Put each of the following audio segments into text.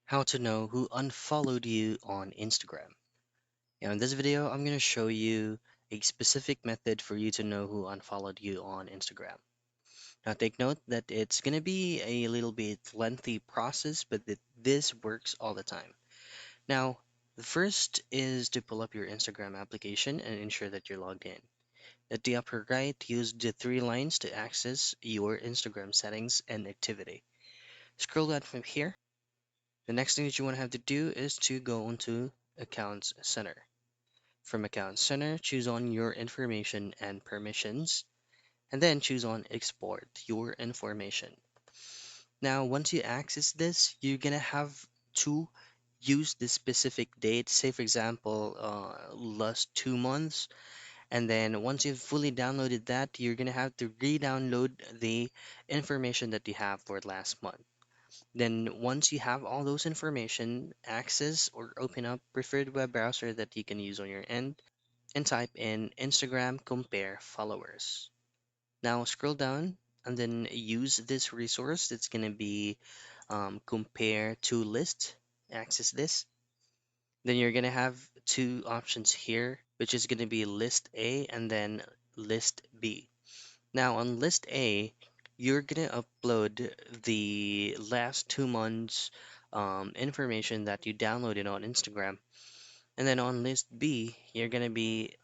How to know who unfollowed you on Instagram. Now, in this video, I'm going to show you a specific method for you to know who unfollowed you on Instagram. Now, take note that it's going to be a little bit lengthy process, but this works all the time. Now, the first is to pull up your Instagram application and ensure that you're logged in. At the upper right, use the three lines to access your Instagram settings and activity. Scroll down from here. The next thing that you want to have to do is to go into Accounts Center. From Accounts Center, choose on your information and permissions, and then choose on Export your information. Now, once you access this, you're gonna have to use this specific date, say for example, last 2 months, and then once you've fully downloaded that, you're gonna have to re-download the information that you have for last month. Then once you have all those information, access or open up preferred web browser that you can use on your end and type in Instagram compare followers. Now scroll down and then use this resource that's going to be compare to list, access this. Then you're going to have two options here, which is going to be list A and then list B. Now on list A, you're gonna upload the last 2 months information that you downloaded on Instagram, and then on list B, you're gonna be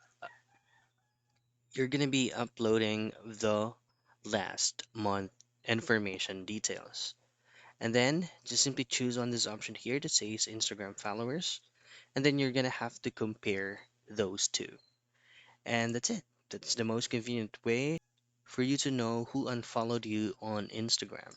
uploading the last month information details. And then just simply choose on this option here that says Instagram followers, and then you're gonna have to compare those two. And that's it. That's the most convenient way for you to know who unfollowed you on Instagram.